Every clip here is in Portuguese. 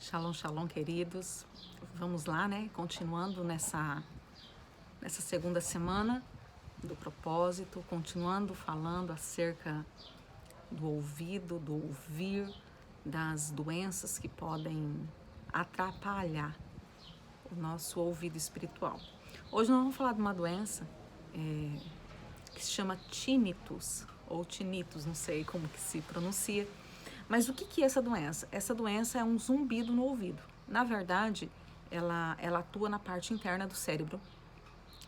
Shalom, shalom, queridos. Vamos lá, né? Continuando nessa segunda semana do propósito, continuando falando acerca do ouvido, do ouvir, das doenças que podem atrapalhar o nosso ouvido espiritual. Hoje nós vamos falar de uma doença que se chama tinnitus, ou tinnitus, não sei como que se pronuncia. Mas o que é essa doença? Essa doença é um zumbido no ouvido. Na verdade, ela atua na parte interna do cérebro,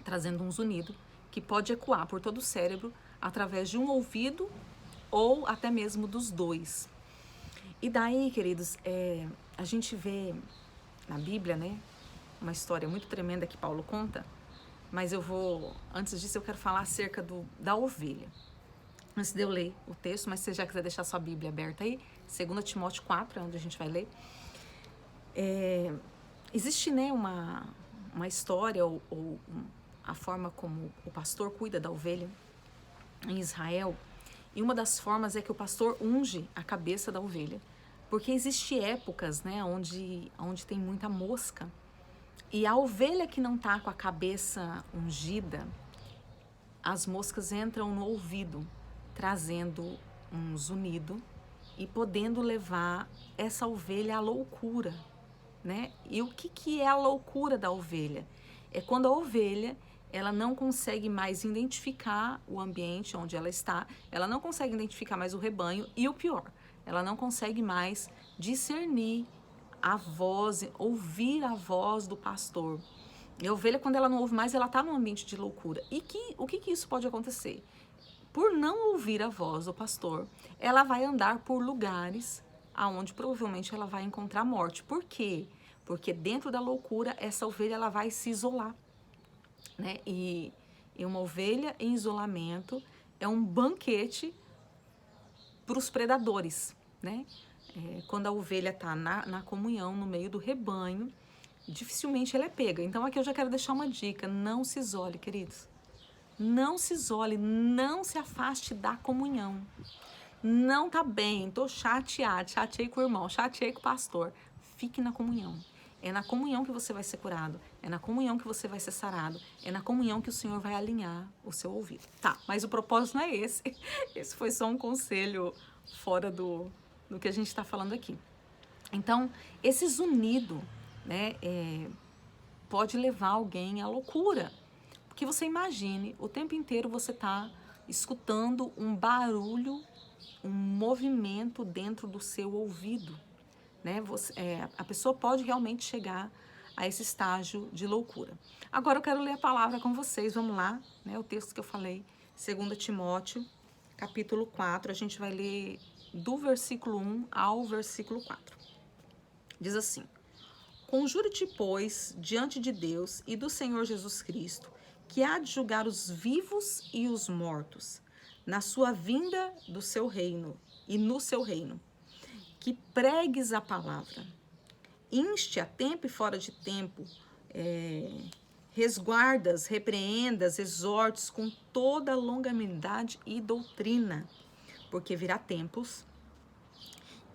trazendo um zunido que pode ecoar por todo o cérebro através de um ouvido ou até mesmo dos dois. E daí, queridos, a gente vê na Bíblia, né, uma história muito tremenda que Paulo conta, mas antes disso eu quero falar acerca da ovelha. Antes de eu ler o texto, mas se você já quiser deixar sua Bíblia aberta aí, 2 Timóteo 4, é onde a gente vai ler. Existe, né, uma história ou a forma como o pastor cuida da ovelha em Israel. E uma das formas é que o pastor unge a cabeça da ovelha. Porque existe épocas, né, onde tem muita mosca. E a ovelha que não está com a cabeça ungida, as moscas entram no ouvido, trazendo um zunido e podendo levar essa ovelha à loucura, né? E o que é a loucura da ovelha? É quando a ovelha ela não consegue mais identificar o ambiente onde ela está, ela não consegue identificar mais o rebanho e o pior, ela não consegue mais discernir a voz, ouvir a voz do pastor. E a ovelha, quando ela não ouve mais, ela está num ambiente de loucura. E o que isso pode acontecer? Por não ouvir a voz do pastor, ela vai andar por lugares aonde provavelmente ela vai encontrar morte. Por quê? Porque dentro da loucura, essa ovelha ela vai se isolar, né? E uma ovelha em isolamento é um banquete para os predadores, né? Quando a ovelha está na comunhão, no meio do rebanho, dificilmente ela é pega. Então aqui eu já quero deixar uma dica: não se isole, queridos. Não se isole, não se afaste da comunhão. Não tá bem, tô chateado, chateei com o irmão, chateei com o pastor. Fique na comunhão. É na comunhão que você vai ser curado, é na comunhão que você vai ser sarado, é na comunhão que o Senhor vai alinhar o seu ouvido. Tá, mas o propósito não é esse. Esse foi só um conselho fora do que a gente está falando aqui. Então, esse zunido, né, pode levar alguém à loucura. Porque você imagine, o tempo inteiro você está escutando um barulho, um movimento dentro do seu ouvido, né? A pessoa pode realmente chegar a esse estágio de loucura. Agora eu quero ler a palavra com vocês, vamos lá, né? O texto que eu falei, 2 Timóteo, capítulo 4, a gente vai ler do versículo 1 ao versículo 4. Diz assim: Conjure-te, pois, diante de Deus e do Senhor Jesus Cristo, que há de julgar os vivos e os mortos, na sua vinda do seu reino e no seu reino. Que pregues a palavra, inste a tempo e fora de tempo, resguardas, repreendas, exortes com toda longanimidade e doutrina, porque virá tempos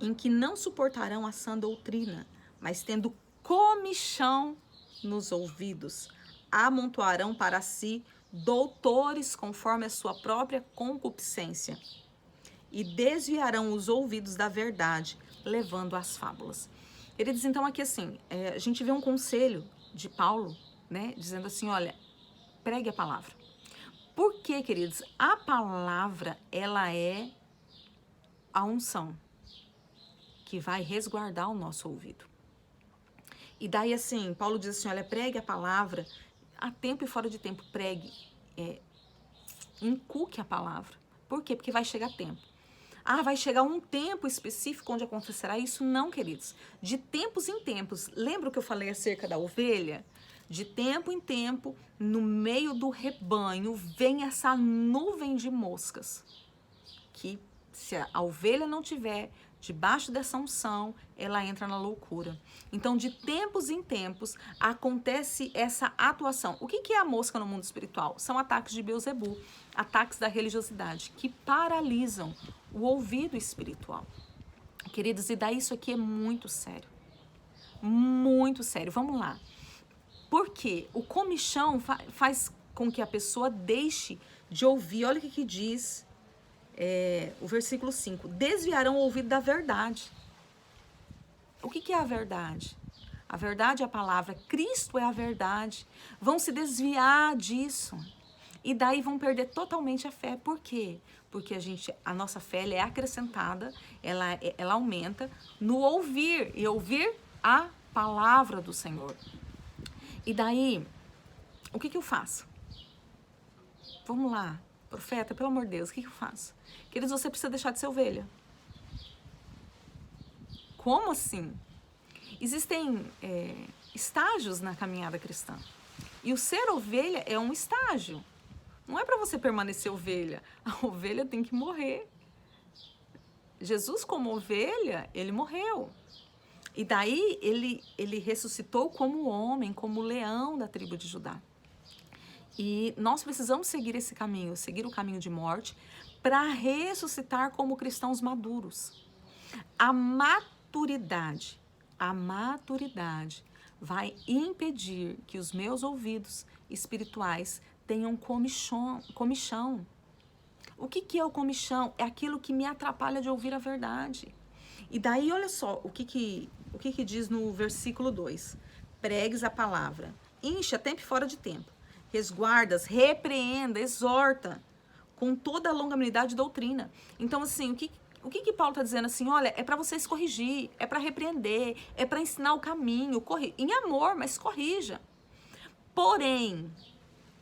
em que não suportarão a sã doutrina, mas tendo comichão nos ouvidos, amontoarão para si doutores conforme a sua própria concupiscência e desviarão os ouvidos da verdade, levando às fábulas. Ele diz então aqui assim, a gente vê um conselho de Paulo, né, dizendo assim, olha, pregue a palavra. Por quê, queridos? A palavra, ela é a unção que vai resguardar o nosso ouvido. E daí assim, Paulo diz assim, olha, pregue a palavra, a tempo e fora de tempo, pregue, inculque a palavra. Por quê? Porque vai chegar tempo. Ah, vai chegar um tempo específico onde acontecerá isso? Não, queridos. De tempos em tempos. Lembra o que eu falei acerca da ovelha? De tempo em tempo, no meio do rebanho, vem essa nuvem de moscas. Que se a ovelha não tiver debaixo dessa unção, ela entra na loucura. Então, de tempos em tempos, acontece essa atuação. O que é a mosca no mundo espiritual? São ataques de Beelzebul, ataques da religiosidade, que paralisam o ouvido espiritual. Queridos, e daí isso aqui é muito sério. muito sério. Vamos lá. Porque o comichão faz com que a pessoa deixe de ouvir. Olha o que diz o versículo 5. Desviarão o ouvido da verdade. O que é a verdade? A verdade é a palavra. Cristo é a verdade. Vão se desviar disso. E daí vão perder totalmente a fé. Por quê? Porque a nossa fé ela é acrescentada, ela aumenta no ouvir. E ouvir a palavra do Senhor. E daí, o que eu faço? Vamos lá, profeta, pelo amor de Deus, o que eu faço? Queridos, você precisa deixar de ser ovelha. Como assim? Existem estágios na caminhada cristã. E o ser ovelha é um estágio. Não é para você permanecer ovelha. A ovelha tem que morrer. Jesus, como ovelha, ele morreu. E daí ele ressuscitou como homem, como leão da tribo de Judá. E nós precisamos seguir esse caminho, seguir o caminho de morte, para ressuscitar como cristãos maduros. A maturidade vai impedir que os meus ouvidos espirituais tenham comichão. O que é o comichão? É aquilo que me atrapalha de ouvir a verdade. E daí, olha só, o que diz no versículo 2. Pregues a palavra, enche a tempo e fora de tempo, resguardas, repreenda, exorta, com toda a longanimidade de doutrina. Então, assim, o que Paulo está dizendo assim? Olha, é para vocês corrigir, é para repreender, é para ensinar o caminho, em amor, mas corrija. Porém,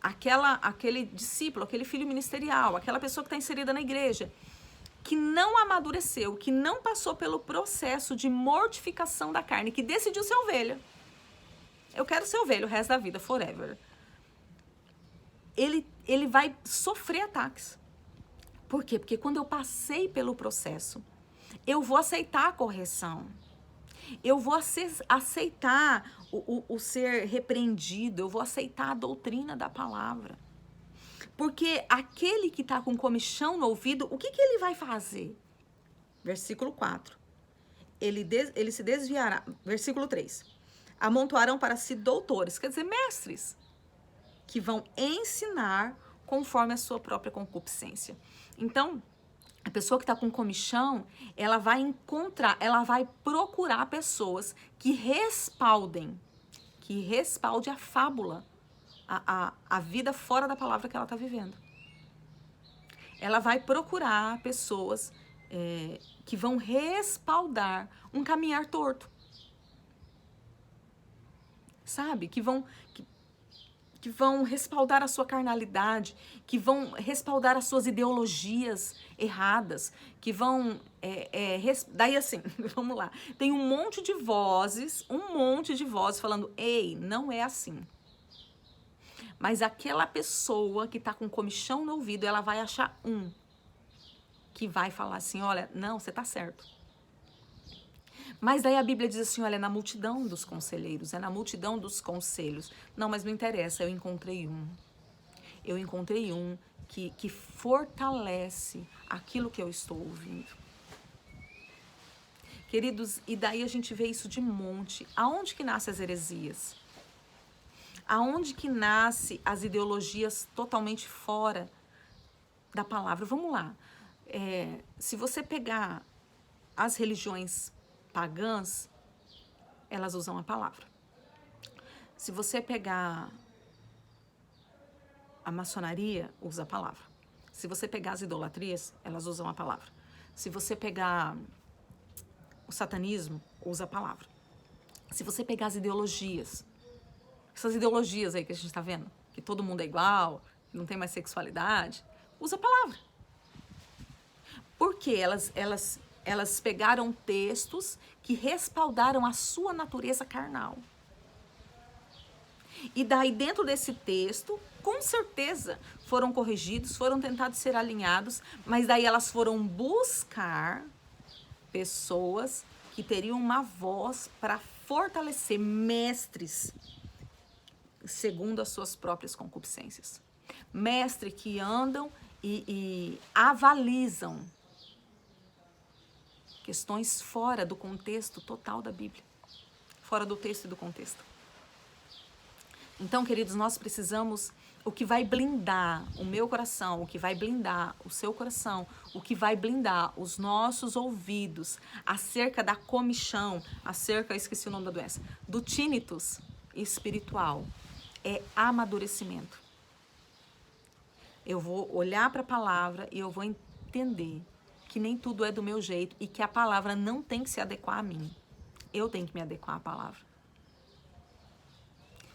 aquele discípulo, aquele filho ministerial, aquela pessoa que está inserida na igreja, que não amadureceu, que não passou pelo processo de mortificação da carne, que decidiu ser ovelha. Eu quero ser ovelha o resto da vida, forever. Ele vai sofrer ataques. Por quê? Porque quando eu passei pelo processo, eu vou aceitar a correção. Eu vou aceitar o ser repreendido, eu vou aceitar a doutrina da palavra. Porque aquele que está com comichão no ouvido, o que ele vai fazer? Versículo 4. Ele se desviará. Versículo 3. Amontoarão para si doutores, quer dizer, mestres, que vão ensinar conforme a sua própria concupiscência. Então, a pessoa que está com comichão, ela vai procurar pessoas que respaldem a fábula, a vida fora da palavra que ela está vivendo. Ela vai procurar pessoas que vão respaldar um caminhar torto. Sabe? Que vão respaldar a sua carnalidade, que vão respaldar as suas ideologias erradas, que vão... daí assim, vamos lá. Tem um monte de vozes falando, ei, não é assim. Mas aquela pessoa que está com comichão no ouvido, ela vai achar que vai falar assim, olha, não, você está certo. Mas daí a Bíblia diz assim, olha, é na multidão dos conselheiros, é na multidão dos conselhos. Não, mas não interessa, eu encontrei um. Eu encontrei um que fortalece aquilo que eu estou ouvindo. Queridos, e daí a gente vê isso de monte. Aonde que nascem as heresias? Aonde que nascem as ideologias totalmente fora da palavra? Vamos lá. Se você pegar as religiões pagãs, elas usam a palavra. Se você pegar a maçonaria, usa a palavra. Se você pegar as idolatrias, elas usam a palavra. Se você pegar o satanismo, usa a palavra. Se você pegar as ideologias, essas ideologias aí que a gente está vendo, que todo mundo é igual, que não tem mais sexualidade, usa a palavra. Porque elas pegaram textos que respaldaram a sua natureza carnal. E daí, dentro desse texto, com certeza, foram corrigidos, foram tentados ser alinhados, mas daí elas foram buscar pessoas que teriam uma voz para fortalecer, mestres, segundo as suas próprias concupiscências. Mestres que andam e avalizam questões fora do contexto total da Bíblia. fora do texto e do contexto. Então, queridos, nós precisamos, o que vai blindar o meu coração, o que vai blindar o seu coração, o que vai blindar os nossos ouvidos acerca da comichão, acerca, esqueci o nome da doença, do tinnitus espiritual, é amadurecimento. Eu vou olhar para a palavra e eu vou entender que nem tudo é do meu jeito e que a palavra não tem que se adequar a mim. Eu tenho que me adequar à palavra.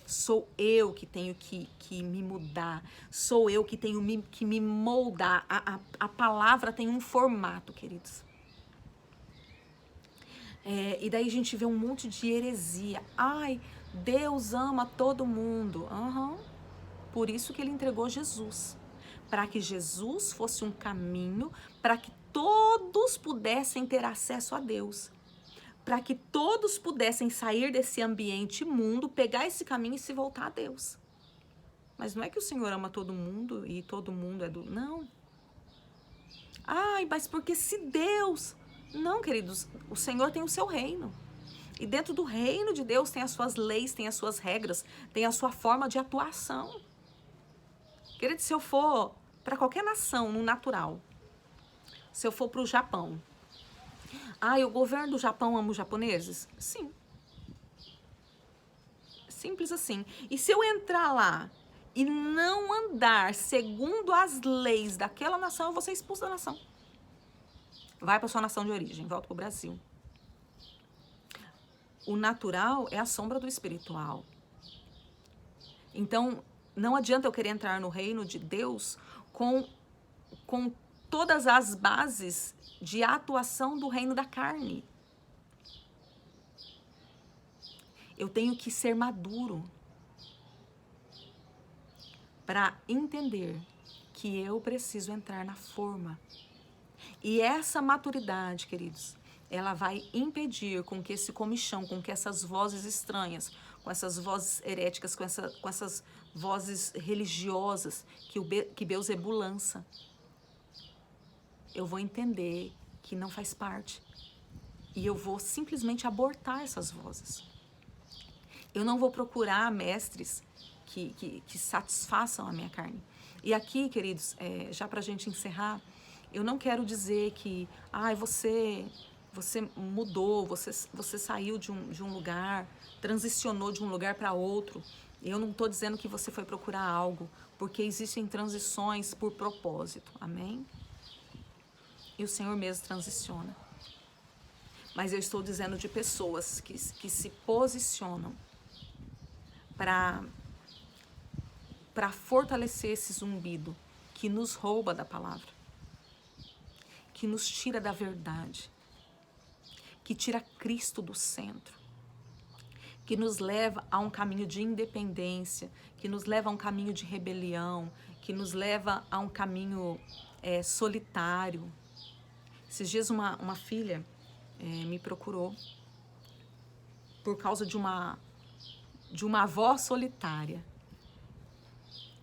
Sou eu que tenho que me mudar. Sou eu que tenho que me moldar. A palavra tem um formato, queridos. E daí a gente vê um monte de heresia. Ai, Deus ama todo mundo. Por isso que ele entregou Jesus. Para que Jesus fosse um caminho para que todos pudessem ter acesso a Deus. Para que todos pudessem sair desse ambiente imundo, pegar esse caminho e se voltar a Deus. Mas não é que o Senhor ama todo mundo e todo mundo é do... Não. Ai, mas porque se Deus... Não, queridos, o Senhor tem o seu reino. E dentro do reino de Deus tem as suas leis, tem as suas regras, tem a sua forma de atuação. Queridos, se eu for para qualquer nação, no natural, se eu for para o Japão, o governo do Japão ama os japoneses? Sim. Simples assim. E se eu entrar lá e não andar segundo as leis daquela nação, eu vou ser expulso da nação. Vai para sua nação de origem, volta para o Brasil. O natural é a sombra do espiritual. Então, não adianta eu querer entrar no reino de Deus com todas as bases de atuação do reino da carne. Eu tenho que ser maduro para entender que eu preciso entrar na forma. E essa maturidade, queridos, ela vai impedir com que esse comichão, com que essas vozes estranhas, com essas vozes heréticas, com essas vozes religiosas que Beelzebu lança, eu vou entender que não faz parte. E eu vou simplesmente abortar essas vozes. Eu não vou procurar mestres que satisfaçam a minha carne. E aqui, queridos, já para a gente encerrar, eu não quero dizer que você mudou, você saiu de um lugar, transicionou de um lugar para outro. Eu não estou dizendo que você foi procurar algo, porque existem transições por propósito. Amém? E o Senhor mesmo transiciona. Mas eu estou dizendo de pessoas que se posicionam para fortalecer esse zumbido que nos rouba da palavra, que nos tira da verdade, que tira Cristo do centro, que nos leva a um caminho de independência, que nos leva a um caminho de rebelião, que nos leva a um caminho solitário. Esses dias uma filha me procurou por causa de uma avó solitária.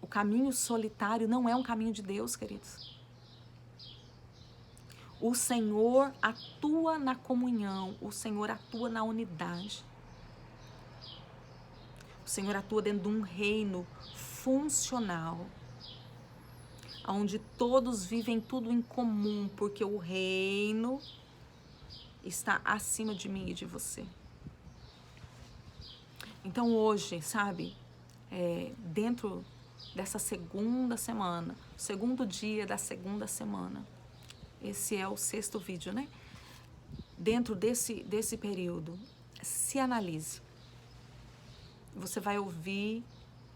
O caminho solitário não é um caminho de Deus, queridos. O Senhor atua na comunhão, o Senhor atua na unidade. O Senhor atua dentro de um reino funcional, onde todos vivem tudo em comum, porque o reino está acima de mim e de você. Então hoje, sabe, dentro dessa segunda semana, segundo dia da segunda semana, esse é o 6º vídeo, né? Dentro desse período, se analise. Você vai ouvir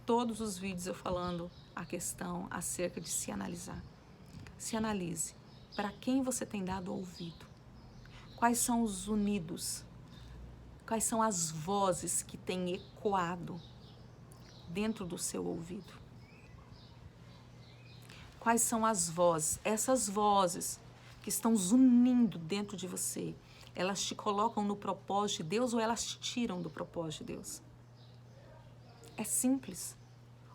todos os vídeos eu falando a questão acerca de se analisar. Se analise. Para quem você tem dado ouvido? Quais são os unidos? Quais são as vozes que têm ecoado dentro do seu ouvido? Quais são as vozes? Essas vozes que estão zunindo dentro de você, elas te colocam no propósito de Deus ou elas te tiram do propósito de Deus? É simples.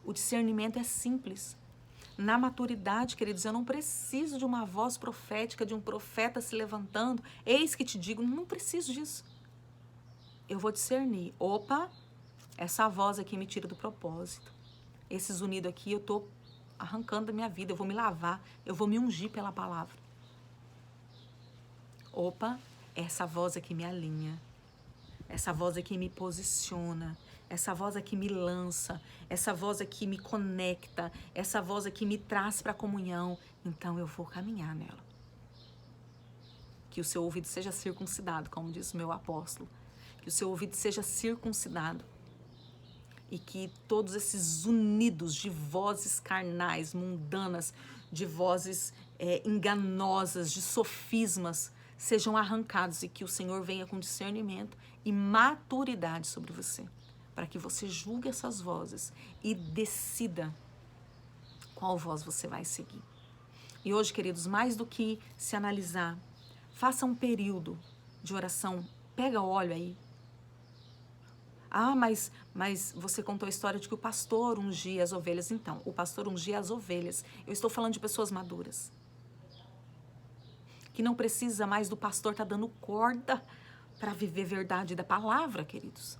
O discernimento é simples. Na maturidade, queridos, eu não preciso de uma voz profética, de um profeta se levantando. Eis que te digo, não preciso disso. eu vou discernir. Opa, essa voz aqui me tira do propósito. Esse zunido aqui eu tô arrancando da minha vida. Eu vou me lavar, eu vou me ungir pela palavra. Opa, essa voz aqui me alinha. Essa voz aqui me posiciona. Essa voz aqui me lança. Essa voz aqui me conecta. Essa voz aqui me traz para a comunhão. Então eu vou caminhar nela. Que o seu ouvido seja circuncidado, como diz o meu apóstolo. Que o seu ouvido seja circuncidado. E que todos esses zunidos de vozes carnais, mundanas, de vozes enganosas, de sofismas, sejam arrancados e que o Senhor venha com discernimento e maturidade sobre você, para que você julgue essas vozes e decida qual voz você vai seguir. E hoje, queridos, mais do que se analisar, faça um período de oração, pega óleo aí. Ah, mas você contou a história de que o pastor ungia as ovelhas. Então, o pastor ungia as ovelhas. Eu estou falando de pessoas maduras. Que não precisa mais do pastor estar dando corda para viver verdade da palavra, queridos.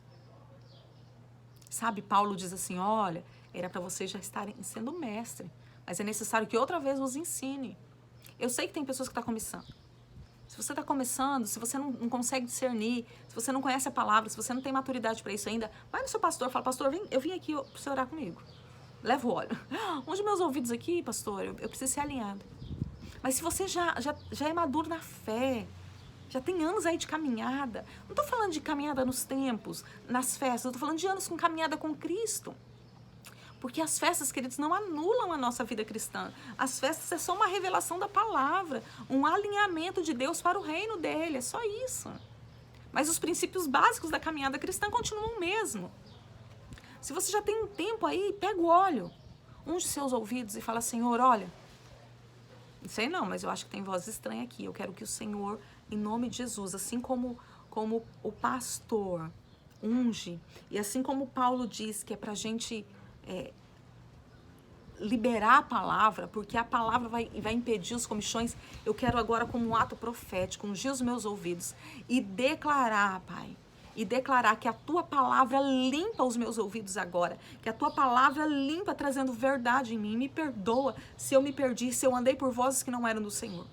Sabe, Paulo diz assim, olha, era para vocês já estarem sendo mestre, mas é necessário que outra vez os ensine. Eu sei que tem pessoas que estão começando. Se você está começando, se você não consegue discernir, se você não conhece a palavra, se você não tem maturidade para isso ainda, vai no seu pastor, fala, pastor, eu vim aqui para você orar comigo. Leva o óleo. Unge meus ouvidos aqui, pastor, eu preciso ser alinhado. Mas se você já é maduro na fé, já tem anos aí de caminhada, não estou falando de caminhada nos tempos, nas festas, eu estou falando de anos com caminhada com Cristo. Porque as festas, queridos, não anulam a nossa vida cristã. As festas é só uma revelação da palavra, um alinhamento de Deus para o reino dele, é só isso. Mas os princípios básicos da caminhada cristã continuam o mesmo. Se você já tem um tempo aí, pega o óleo, unge seus ouvidos e fala, Senhor, olha, não sei não, mas eu acho que tem voz estranha aqui. Eu quero que o Senhor, em nome de Jesus, assim como o pastor unge, e assim como Paulo diz que é pra gente liberar a palavra, porque a palavra vai impedir os comichões, eu quero agora como um ato profético, ungir os meus ouvidos e declarar, Pai, e declarar que a tua palavra limpa os meus ouvidos agora, que a tua palavra limpa trazendo verdade em mim, me perdoa se eu me perdi, se eu andei por vozes que não eram do Senhor.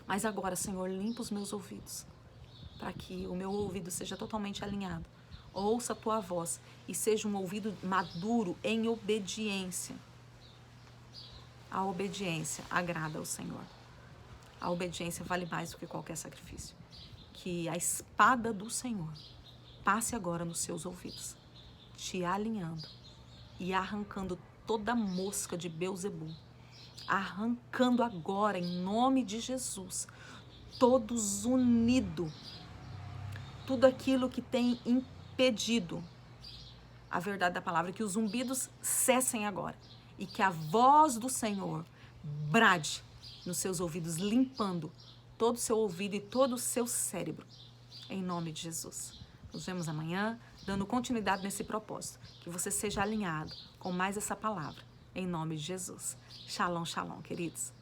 Mas agora, Senhor, limpa os meus ouvidos, para que o meu ouvido seja totalmente alinhado. Ouça a tua voz e seja um ouvido maduro em obediência. A obediência agrada ao Senhor. A obediência vale mais do que qualquer sacrifício. Que a espada do Senhor passe agora nos seus ouvidos, te alinhando e arrancando toda mosca de Beelzebul. Arrancando agora, em nome de Jesus, todos unidos, tudo aquilo que tem impedido a verdade da palavra, que os zumbidos cessem agora e que a voz do Senhor brade nos seus ouvidos, limpando todo o seu ouvido e todo o seu cérebro, em nome de Jesus. Nos vemos amanhã, dando continuidade nesse propósito, que você seja alinhado com mais essa palavra, em nome de Jesus. Shalom, shalom, queridos.